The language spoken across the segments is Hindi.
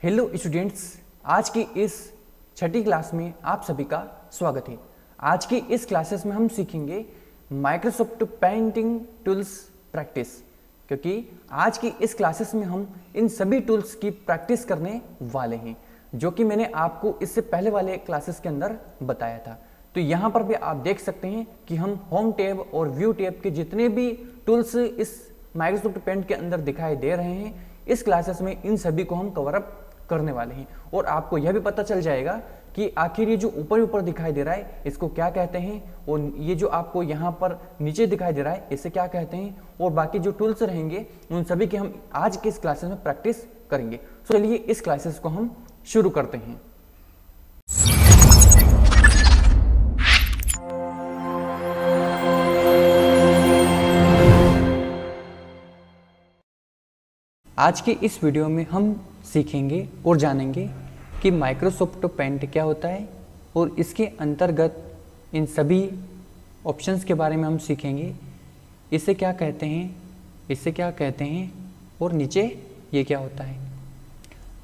हेलो स्टूडेंट्स, आज की इस छठी क्लास में आप सभी का स्वागत है। आज की इस क्लासेस में हम सीखेंगे माइक्रोसॉफ्ट पेंटिंग टूल्स प्रैक्टिस, क्योंकि आज की इस क्लासेस में हम इन सभी टूल्स की प्रैक्टिस करने वाले हैं जो कि मैंने आपको इससे पहले वाले क्लासेस के अंदर बताया था। तो यहाँ पर भी आप देख सकते हैं कि हम होम टैब और व्यू टैब के जितने भी टूल्स इस माइक्रोसॉफ्ट पेंट के अंदर दिखाई दे रहे हैं, इस क्लासेस में इन सभी को हम कवर अप करने वाले हैं और आपको यह भी पता चल जाएगा कि आखिर ये जो ऊपर ऊपर दिखाई दे रहा है इसको क्या कहते हैं और ये जो आपको यहाँ पर नीचे दिखाई दे रहा है इसे क्या कहते हैं, और बाकी जो टूल्स रहेंगे उन सभी की हम आज के इस क्लासेस में प्रैक्टिस करेंगे। तो चलिए इस क्लासेस को हम शुरू करते हैं। आज के इस वीडियो में हम सीखेंगे और जानेंगे कि माइक्रोसॉफ्ट पेंट क्या होता है और इसके अंतर्गत इन सभी ऑप्शंस के बारे में हम सीखेंगे। इसे क्या कहते हैं, इसे क्या कहते हैं और नीचे ये क्या होता है।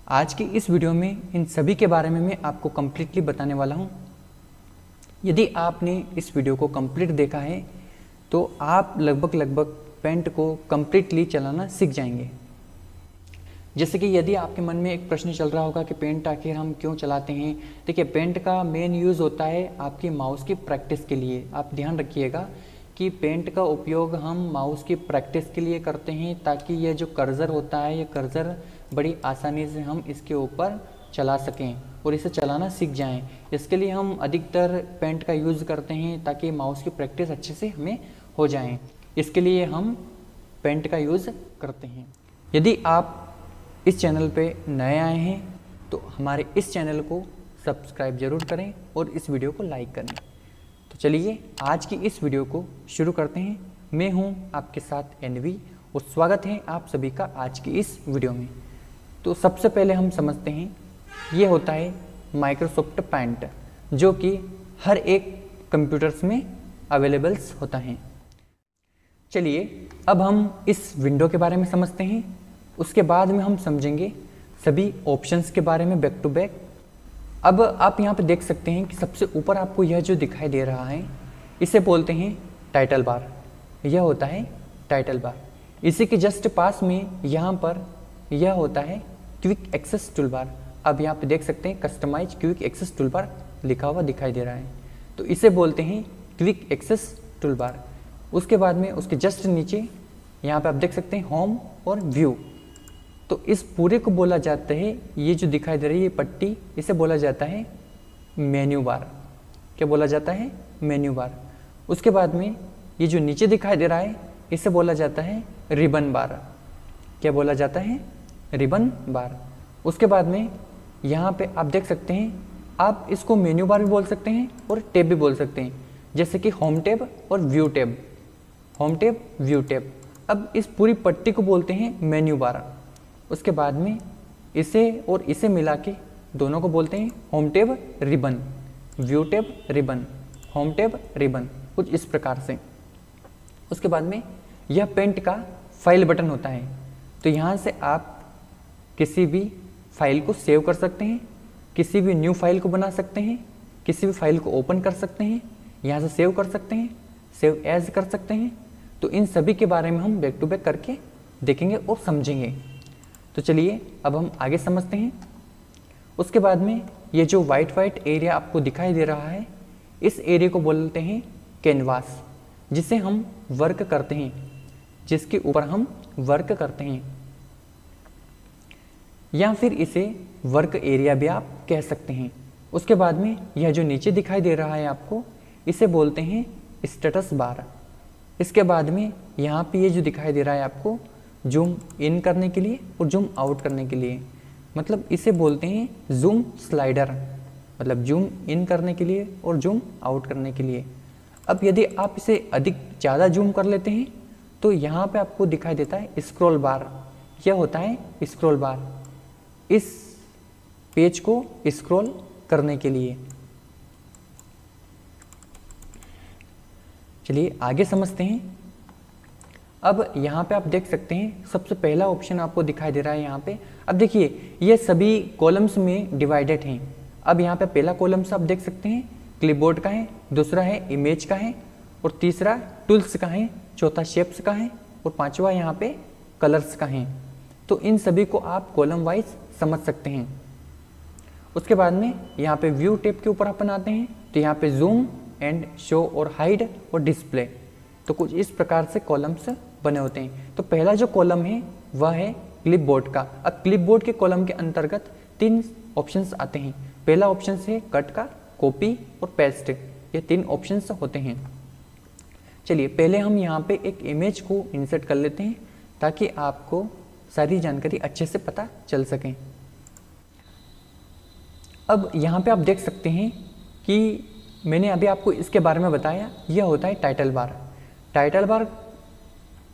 आज की इस वीडियो में इन सभी के बारे में मैं आपको कम्प्लीटली बताने वाला हूँ। यदि आपने इस वीडियो को कंप्लीट देखा है तो आप लगभग पेंट को कम्प्लीटली चलाना सीख जाएंगे। जैसे कि यदि आपके मन में एक प्रश्न चल रहा होगा कि पेंट आखिर हम क्यों चलाते हैं। देखिए, पेंट का मेन यूज़ होता है आपके माउस की प्रैक्टिस के लिए। आप ध्यान रखिएगा कि पेंट का उपयोग हम माउस की प्रैक्टिस के लिए करते हैं ताकि यह जो कर्सर होता है, ये कर्सर बड़ी आसानी से हम इसके ऊपर चला सकें और इसे चलाना सीख जाएं। इसके लिए हम अधिकतर पेंट का यूज़ करते हैं ताकि माउस की प्रैक्टिस अच्छे से हमें हो जाए। इसके लिए हम पेंट का यूज़ करते हैं। यदि आप इस चैनल पे नए आए हैं तो हमारे इस चैनल को सब्सक्राइब जरूर करें और इस वीडियो को लाइक करें। तो चलिए आज की इस वीडियो को शुरू करते हैं। मैं हूं आपके साथ एनवी और स्वागत है आप सभी का आज की इस वीडियो में। तो सबसे पहले हम समझते हैं, ये होता है माइक्रोसॉफ्ट पेंट जो कि हर एक कंप्यूटर्स में अवेलेबल्स होता है। चलिए अब हम इस विंडो के बारे में समझते हैं, उसके बाद में हम समझेंगे सभी ऑप्शंस के बारे में बैक टू बैक। अब आप यहाँ पे देख सकते हैं कि सबसे ऊपर आपको यह जो दिखाई दे रहा है इसे बोलते हैं टाइटल बार। यह होता है टाइटल बार। इसी के जस्ट पास में यहाँ पर यह होता है क्विक एक्सेस टूल बार। अब यहाँ पे देख सकते हैं customise quick access toolbar लिखा हुआ दिखाई दे रहा है, तो इसे बोलते हैं क्विक एक्सेस टूल बार। उसके बाद में उसके जस्ट नीचे यहाँ पे आप देख सकते हैं होम और व्यू। तो इस पूरे को बोला जाता है, ये जो दिखाई दे रही है ये पट्टी, इसे बोला जाता है मेन्यू बार। क्या बोला जाता है? Menu bar. उसके बाद में ये जो नीचे दिखाई दे रहा है इसे बोला जाता है रिबन बार। क्या बोला जाता है? रिबन बार। उसके बाद में यहाँ पे आप देख सकते हैं, आप इसको मेन्यू बार भी बोल सकते हैं और टैब भी बोल सकते हैं, जैसे कि होम टैब और view tab. Home tab, view tab. अब इस पूरी पट्टी को बोलते हैं मेन्यू बार। उसके बाद में इसे और इसे मिला के दोनों को बोलते हैं home tab ribbon, view tab ribbon, home tab ribbon, कुछ इस प्रकार से। उसके बाद में यह पेंट का फाइल बटन होता है, तो यहाँ से आप किसी भी फाइल को सेव कर सकते हैं, किसी भी न्यू फाइल को बना सकते हैं, किसी भी फाइल को ओपन कर सकते हैं, यहाँ से सेव कर सकते हैं, सेव एज कर सकते हैं। तो इन सभी के बारे में हम बैक टू बैक करके देखेंगे और समझेंगे। तो चलिए अब हम आगे समझते हैं। उसके बाद में ये जो वाइट एरिया आपको दिखाई दे रहा है, इस एरिया को बोलते हैं कैनवास, जिसे हम वर्क करते हैं, जिसके ऊपर हम वर्क करते हैं, या फिर इसे वर्क एरिया भी आप कह सकते हैं। उसके बाद में यह जो नीचे दिखाई दे रहा है आपको, इसे बोलते हैं स्टेटस बार। इसके बाद में यहाँ पे ये जो दिखाई दे रहा है आपको, जूम इन करने के लिए और जूम आउट करने के लिए, मतलब इसे बोलते हैं जूम स्लाइडर, मतलब जूम इन करने के लिए और जूम आउट करने के लिए। अब यदि आप इसे अधिक ज़्यादा जूम कर लेते हैं तो यहाँ पे आपको दिखाई देता है स्क्रॉल बार। यह होता है स्क्रॉल बार, इस पेज को स्क्रॉल करने के लिए। चलिए आगे समझते हैं। अब यहाँ पे आप देख सकते हैं सबसे पहला ऑप्शन आपको दिखाई दे रहा है यहाँ पे। अब देखिए ये सभी कॉलम्स में डिवाइडेड हैं। अब यहाँ पे पहला कॉलम्स आप देख सकते हैं क्लिपबोर्ड का है, दूसरा है इमेज का है, और तीसरा टूल्स का है, चौथा शेप्स का है, और पांचवा यहाँ पे कलर्स का है। तो इन सभी को आप कॉलम वाइज समझ सकते हैं। उसके बाद में यहाँ पे व्यू टैब के ऊपर अपन आते हैं, तो यहाँ पे जूम एंड शो और हाइड और डिस्प्ले, तो कुछ इस प्रकार से कॉलम्स बने होते हैं। तो पहला जो कॉलम है वह है क्लिपबोर्ड का। अब क्लिपबोर्ड के कॉलम के अंतर्गत 3 ऑप्शंस आते हैं। पहला ऑप्शन है कट का, कॉपी और पेस्ट, ये 3 ऑप्शंस होते हैं। चलिए पहले हम यहाँ पे एक इमेज को इंसर्ट कर लेते हैं ताकि आपको सारी जानकारी अच्छे से पता चल सके। अब यहाँ पे आप देख सकते हैं कि मैंने अभी आपको इसके बारे में बताया, यह होता है टाइटल बार। टाइटल बार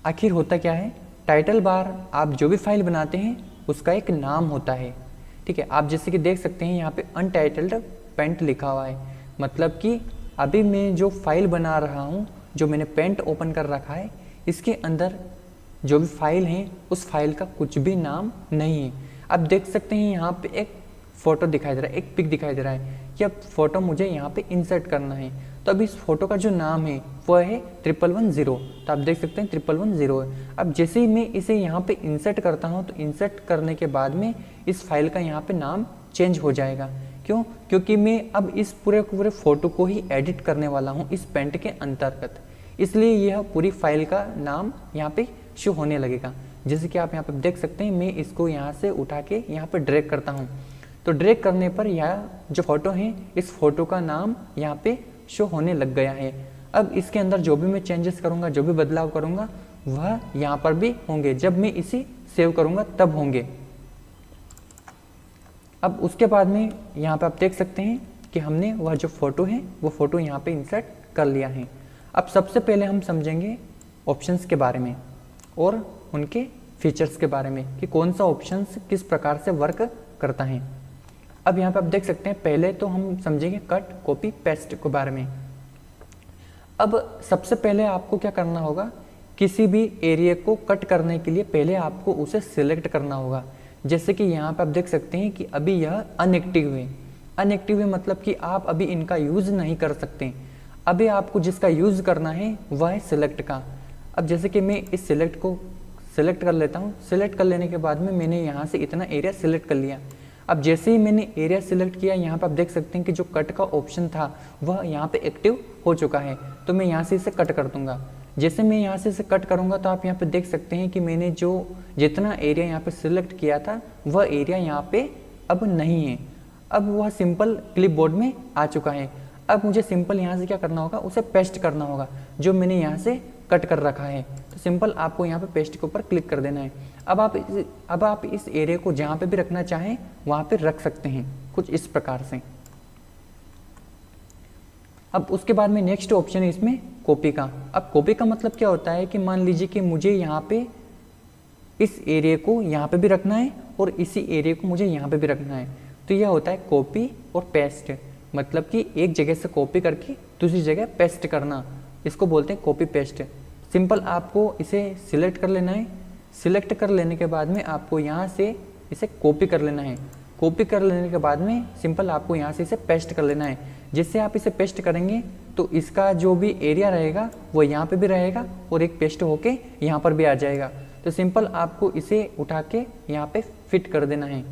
आखिर होता क्या है? टाइटल बार आप जो भी फाइल बनाते हैं उसका एक नाम होता है, ठीक है। आप जैसे कि देख सकते हैं यहाँ पे अनटाइटल्ड पेंट लिखा हुआ है, मतलब कि अभी मैं जो फाइल बना रहा हूँ, जो मैंने पेंट ओपन कर रखा है, इसके अंदर जो भी फाइल है उस फाइल का कुछ भी नाम नहीं है। आप देख सकते हैं यहाँ पे एक फ़ोटो दिखाई दे रहा है, एक पिक दिखाई दे रहा है, यह फ़ोटो मुझे यहाँ पे इंसर्ट करना है। तो अब इस फोटो का जो नाम है वह है 1110, तो आप देख सकते हैं 1110 है। अब जैसे ही मैं इसे यहाँ पे इंसर्ट करता हूँ, तो इंसर्ट करने के बाद में इस फाइल का यहाँ पे नाम चेंज हो जाएगा। क्यों? क्योंकि मैं अब इस पूरे फ़ोटो को ही एडिट करने वाला हूँ इस पेंट के अंतर्गत, इसलिए यह पूरी फाइल का नाम यहाँ पे शो होने लगेगा। जैसे कि आप यहाँ पे देख सकते हैं, मैं इसको यहाँ से उठा के यहाँ पे ड्रैग करता हूँ, तो ड्रैग करने पर यह जो फोटो है इस फोटो का नाम यहाँ पे शो होने लग गया है। अब इसके अंदर जो भी मैं चेंजेस करूँगा, जो भी बदलाव करूँगा, वह यहाँ पर भी होंगे, जब मैं इसे सेव करूँगा तब होंगे। अब उसके बाद में यहाँ पे आप देख सकते हैं कि हमने वह जो फोटो है वो फोटो यहाँ पे इंसर्ट कर लिया है। अब सबसे पहले हम समझेंगे ऑप्शंस के बारे में और उनके फीचर्स के बारे में कि कौन सा ऑप्शंस किस प्रकार से वर्क करता है। अब यहाँ पे आप देख सकते हैं, पहले तो हम समझेंगे कट, कॉपी, पेस्ट के बारे में। अब सबसे पहले आपको क्या करना होगा, किसी भी एरिया को कट करने के लिए पहले आपको उसे सिलेक्ट करना होगा। जैसे कि यहाँ पे आप देख सकते हैं कि अभी यह अनएक्टिव है। अनएक्टिव है मतलब कि आप अभी इनका यूज़ नहीं कर सकते। अभी आपको जिसका यूज़ करना है वह है सिलेक्ट का। अब जैसे कि मैं इस सिलेक्ट को सिलेक्ट कर लेता हूँ। सिलेक्ट कर लेने के बाद में मैंने यहाँ से इतना एरिया सिलेक्ट कर लिया। अब जैसे ही मैंने एरिया सिलेक्ट किया, यहाँ पर आप देख सकते हैं कि जो कट का ऑप्शन था वह यहाँ पे एक्टिव हो चुका है, तो मैं यहाँ से इसे कट कर दूंगा। जैसे मैं यहाँ से इसे कट करूँगा तो आप यहाँ पे देख सकते हैं कि मैंने जो जितना एरिया यहाँ पे सिलेक्ट किया था वह एरिया यहाँ पे अब नहीं है। अब वह सिंपल क्लिपबोर्ड में आ चुका है। अब मुझे सिंपल यहाँ से क्या करना होगा, उसे पेस्ट करना होगा जो मैंने यहाँ से कट कर रखा है। तो सिंपल आपको यहाँ पे पेस्ट के ऊपर क्लिक कर देना है। अब आप इस एरिया को जहाँ पे भी रखना चाहें वहाँ पे रख सकते हैं, कुछ इस प्रकार से। अब उसके बाद में नेक्स्ट ऑप्शन है इसमें कॉपी का। अब कॉपी का मतलब क्या होता है कि मान लीजिए कि मुझे यहाँ पे इस एरिया को यहाँ पे भी रखना है और इसी एरिया को मुझे यहाँ पे भी रखना है, तो यह होता है कॉपी और पेस्ट। मतलब कि एक जगह से कॉपी करके दूसरी जगह पेस्ट करना, इसको बोलते हैं कॉपी पेस्ट। सिंपल आपको इसे सिलेक्ट कर लेना है। सिलेक्ट कर लेने के बाद में आपको यहाँ से इसे कॉपी कर लेना है। कॉपी कर लेने के बाद में सिंपल आपको यहाँ से इसे पेस्ट कर लेना है। जिससे आप इसे पेस्ट करेंगे तो इसका जो भी एरिया रहेगा वो यहाँ पे भी रहेगा और एक पेस्ट होके यहाँ पर भी आ जाएगा। तो सिंपल आपको इसे उठा के यहाँ पे फिट कर देना है।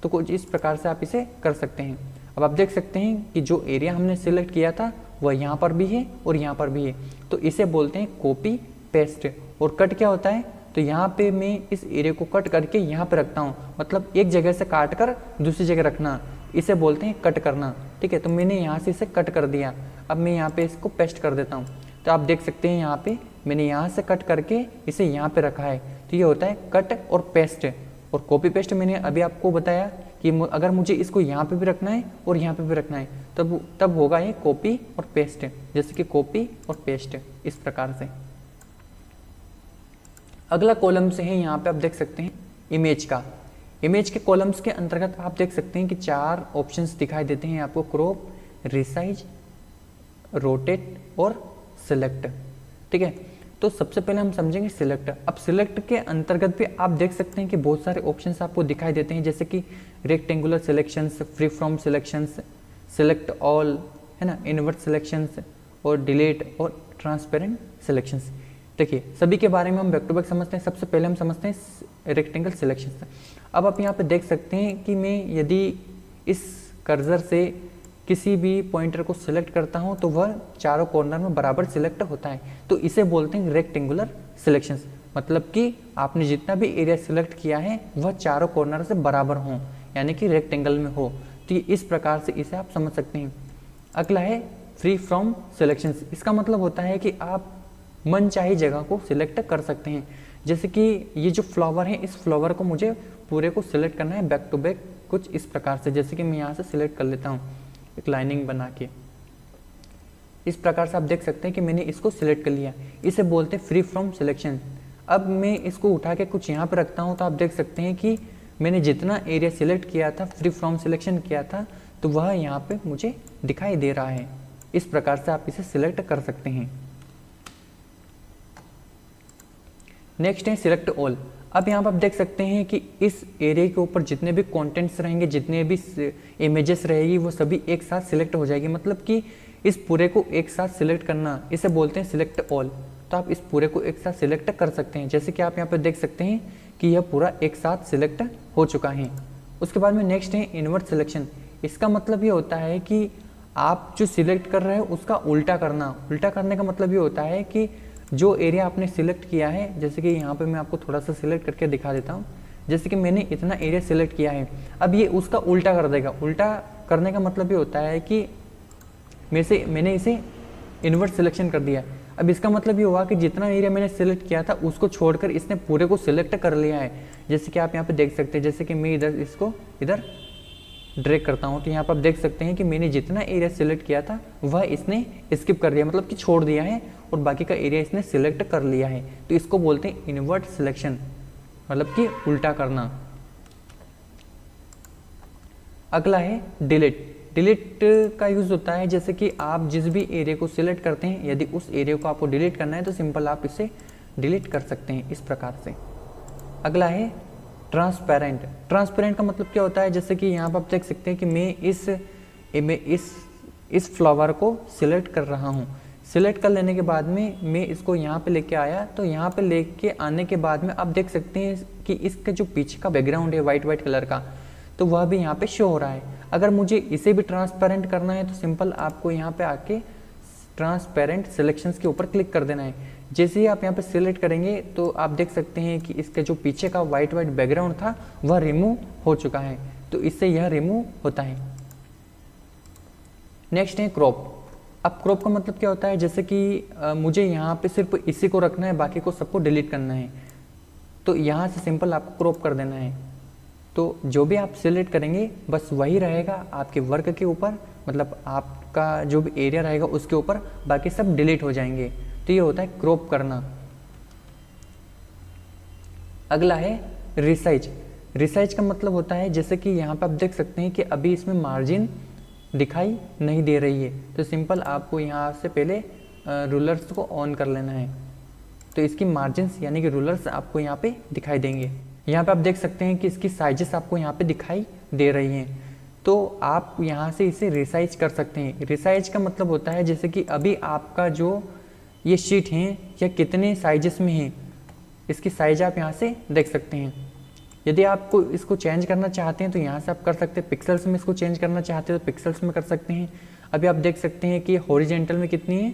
तो कुछ इस प्रकार से आप इसे कर सकते हैं। अब आप देख सकते हैं कि जो एरिया हमने सिलेक्ट किया था वह यहाँ पर भी है और यहाँ पर भी है, तो इसे बोलते हैं कॉपी पेस्ट। और कट क्या होता है, तो यहाँ पे मैं इस एरिया को कट करके यहाँ पे रखता हूँ, मतलब एक जगह से काट कर दूसरी जगह रखना, इसे बोलते हैं कट करना। ठीक है, तो मैंने यहाँ से इसे कट कर दिया। अब मैं यहाँ पे इसको पेस्ट कर देता हूँ। तो आप देख सकते हैं यहाँ पे मैंने यहाँ से कट करके इसे यहाँ पे रखा है। तो ये होता है कट और पेस्ट। और कॉपी पेस्ट मैंने अभी आपको बताया कि अगर मुझे इसको यहाँ पे भी रखना है और यहाँ पे भी रखना है तब होगा ये कॉपी और पेस्ट। जैसे कि कॉपी और पेस्ट इस प्रकार से। अगला कॉलम से है, यहाँ पे आप देख सकते हैं इमेज का। इमेज के कॉलम्स के अंतर्गत आप देख सकते हैं कि 4 ऑप्शंस दिखाई देते हैं आपको, क्रॉप, रिसाइज, रोटेट और सेलेक्ट। ठीक है, तो सबसे पहले हम समझेंगे सिलेक्ट। अब सिलेक्ट के अंतर्गत भी आप देख सकते हैं कि बहुत सारे ऑप्शंस आपको दिखाई देते हैं, जैसे कि rectangular selections, free from selections, select all, है ना, इनवर्ट सिलेक्शंस और डिलीट और ट्रांसपेरेंट सिलेक्शंस। देखिए सभी के बारे में हम बैक टू बैक समझते हैं। सबसे पहले हम समझते हैं रेक्टेंगल सिलेक्शंस। अब आप यहाँ पे देख सकते हैं कि मैं यदि इस कर्सर से किसी भी पॉइंटर को सिलेक्ट करता हूं तो वह चारों कॉर्नर में बराबर सिलेक्ट होता है, तो इसे बोलते हैं रेक्टेंगुलर सिलेक्शंस। मतलब कि आपने जितना भी एरिया सिलेक्ट किया है वह चारों कॉर्नर से बराबर हो, यानी कि रेक्टेंगल में हो। तो इस प्रकार से इसे आप समझ सकते हैं। अगला है फ्री फ्रॉम सिलेक्शंस। इसका मतलब होता है कि आप मन चाही जगह को सिलेक्ट कर सकते हैं। जैसे कि ये जो फ्लावर है, इस फ्लावर को मुझे पूरे को सिलेक्ट करना है बैक टू बैक कुछ इस प्रकार से। जैसे कि मैं यहाँ से सिलेक्ट कर लेता हूँ एक लाइनिंग बना के, इस प्रकार से आप देख सकते हैं कि मैंने इसको सिलेक्ट कर लिया। इसे बोलते हैं फ्री फ्रॉम सिलेक्शन। अब मैं इसको उठा के कुछ यहाँ पे रखता हूँ तो आप देख सकते हैं कि मैंने जितना एरिया सिलेक्ट किया था, फ्री फ्रॉम सिलेक्शन किया था, तो वह यहाँ पे मुझे दिखाई दे रहा है। इस प्रकार से आप इसे सिलेक्ट कर सकते हैं। नेक्स्ट है सिलेक्ट ऑल। अब यहाँ पर आप देख सकते हैं कि इस एरिया के ऊपर जितने भी कंटेंट्स रहेंगे, जितने भी इमेजेस रहेगी, वो सभी एक साथ सिलेक्ट हो जाएगी। मतलब कि इस पूरे को एक साथ सिलेक्ट करना, इसे बोलते हैं सिलेक्ट ऑल। तो आप इस पूरे को एक साथ सिलेक्ट कर सकते हैं। जैसे कि आप यहाँ पर देख सकते हैं कि यह पूरा एक साथ सिलेक्ट हो चुका है। उसके बाद में नेक्स्ट है इनवर्ट सिलेक्शन। इसका मतलब ये होता है कि आप जो सिलेक्ट कर रहे हैं उसका उल्टा करना। उल्टा करने का मतलब ये होता है कि जो एरिया आपने सिलेक्ट किया है, जैसे कि यहाँ पे मैं आपको थोड़ा सा सिलेक्ट करके दिखा देता हूँ। जैसे कि मैंने इतना एरिया सिलेक्ट किया है, अब ये उसका उल्टा कर देगा। उल्टा करने का मतलब ये होता है कि मैंने इसे इनवर्ट सिलेक्शन कर दिया। अब इसका मतलब ये हुआ कि जितना एरिया मैंने सिलेक्ट किया था उसको छोड़कर इसने पूरे को सिलेक्ट कर लिया है। जैसे कि आप यहाँ पे देख सकते हैं, जैसे कि मैं इधर इसको इधर ड्रैग करता हूँ तो यहाँ पर आप देख सकते हैं कि मैंने जितना एरिया सिलेक्ट किया था वह इसने स्किप कर दिया, मतलब कि छोड़ दिया है, और बाकी का एरिया इसने सिलेक्ट कर लिया है। तो इसको बोलते हैं इनवर्ट सिलेक्शन, मतलब कि उल्टा करना। अगला है डिलीट। डिलीट का यूज होता है जैसे कि आप जिस भी एरिया को सिलेक्ट करते हैं, यदि उस एरिया को आपको डिलीट करना है तो सिंपल आप इसे डिलीट कर सकते हैं इस प्रकार से। अगला है ट्रांसपेरेंट। ट्रांसपेरेंट का मतलब क्या होता है, जैसे कि यहाँ पर आप देख सकते हैं कि मैं इस फ्लावर को सिलेक्ट कर रहा हूँ। सिलेक्ट कर लेने के बाद में मैं इसको यहाँ पे लेके आया, तो यहाँ पे लेके आने के बाद में आप देख सकते हैं कि इसका जो पीछे का बैकग्राउंड है वाइट कलर का, तो वह भी यहाँ पे शो हो रहा है। अगर मुझे इसे भी ट्रांसपेरेंट करना है तो सिंपल आपको यहाँ पे आके ट्रांसपेरेंट सिलेक्शंस के ऊपर क्लिक कर देना है। जैसे ही आप यहाँ पे सिलेक्ट करेंगे तो आप देख सकते हैं कि इसका जो पीछे का वाइट बैकग्राउंड था वह रिमूव हो चुका है, तो इससे यह रिमूव होता है। नेक्स्ट है क्रॉप। अब क्रॉप का मतलब क्या होता है, जैसे कि मुझे यहाँ पे सिर्फ इसी को रखना है, बाकी को सबको डिलीट करना है, तो यहाँ से सिंपल आपको क्रॉप कर देना है। तो जो भी आप सिलेक्ट करेंगे बस वही रहेगा आपके वर्क के ऊपर, मतलब आपका जो भी एरिया रहेगा उसके ऊपर, बाकी सब डिलीट हो जाएंगे। तो ये होता है क्रॉप करना। अगला है रिसाइज। रिसाइज का मतलब होता है जैसे कि यहाँ पे आप देख सकते हैं कि अभी इसमें मार्जिन दिखाई नहीं दे रही है, तो सिंपल आपको यहाँ से पहले रूलर्स को ऑन कर लेना है, तो इसकी मार्जिन्स यानी कि रूलर्स आपको यहाँ पे दिखाई देंगे। यहाँ पे आप देख सकते हैं कि इसकी साइजेस आपको यहाँ पे दिखाई दे रही हैं, तो आप यहाँ से इसे रिसाइज कर सकते हैं। रिसाइज का मतलब होता है जैसे कि अभी आपका जो ये शीट है या कितने साइजेस में है, इसकी साइज आप यहाँ से देख सकते हैं। यदि आपको इसको चेंज करना चाहते हैं तो यहाँ से आप कर सकते हैं। पिक्सल्स में इसको चेंज करना चाहते हैं तो पिक्सल्स में कर सकते हैं। अभी आप देख सकते हैं कि हॉरिजेंटल में कितनी है,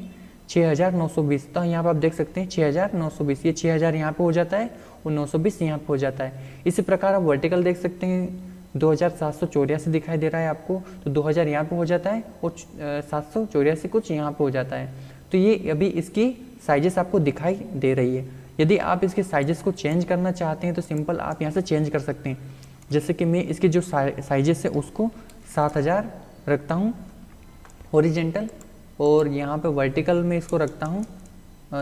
6920, तो यहाँ पर आप देख सकते हैं 6920, ये 6000 यहाँ पे हो जाता है और 920 यहाँ पे हो जाता है। इसी प्रकार आप वर्टिकल देख सकते हैं, 2784 दिखाई दे रहा है आपको, तो 2000 यहाँ पे हो जाता है और 784 कुछ यहाँ पे हो जाता है। तो ये अभी इसकी साइजेस आपको दिखाई दे रही है। यदि आप इसके साइजेस को चेंज करना चाहते हैं तो सिंपल आप यहाँ से चेंज कर सकते हैं। जैसे कि मैं इसके जो साइजेस है उसको 7000 रखता हूँ हॉरिजेंटल, और यहाँ पे वर्टिकल में इसको रखता हूँ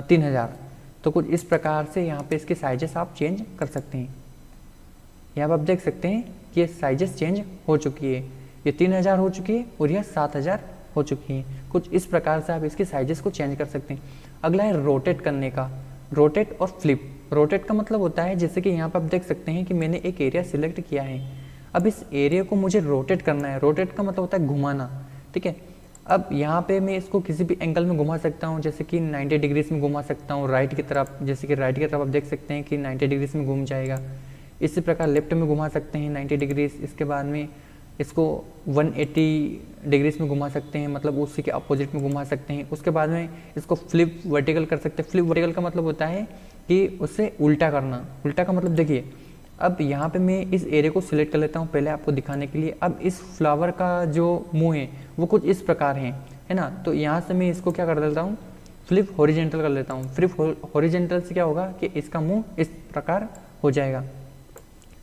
3000। तो कुछ इस प्रकार से यहाँ पे इसके साइजेस आप चेंज कर सकते हैं। यहाँ पर आप देख सकते हैं कि ये साइजेस चेंज हो चुकी है, ये 3000 हो चुकी है और यह 7000 हो चुकी है। कुछ इस प्रकार से आप इसके साइजेस को चेंज कर सकते हैं। अगला है रोटेट करने का। रोटेट और फ्लिप। रोटेट का मतलब होता है जैसे कि यहाँ पर आप देख सकते हैं कि मैंने एक एरिया सिलेक्ट किया है, अब इस एरिया को मुझे रोटेट करना है। रोटेट का मतलब होता है घुमाना, ठीक है। अब यहाँ पे मैं इसको किसी भी एंगल में घुमा सकता हूँ, जैसे कि 90 डिग्रीज में घुमा सकता हूँ राइट की तरफ, जैसे कि राइट की तरफ आप देख सकते हैं कि 90 डिग्रीज में घूम जाएगा। इसी प्रकार लेफ्ट में घुमा सकते हैं 90 डिग्रीज, इसके बाद में इसको 180 डिग्रीज में घुमा सकते हैं, मतलब उसी के अपोजिट में घुमा सकते हैं। उसके बाद में इसको फ्लिप वर्टिकल कर सकते हैं। फ्लिप वर्टिकल का मतलब होता है कि उसे उल्टा करना। उल्टा का मतलब देखिए, अब यहाँ पे मैं इस एरिया को सिलेक्ट कर लेता हूँ पहले आपको दिखाने के लिए। अब इस फ्लावर का जो मुंह है वो कुछ इस प्रकार है ना, तो यहाँ से मैं इसको क्या कर देता हूँ, फ्लिप हॉरिजेंटल कर लेता हूँ। फ्लिप हॉरिजेंटल से क्या होगा कि इसका मुंह इस प्रकार हो जाएगा,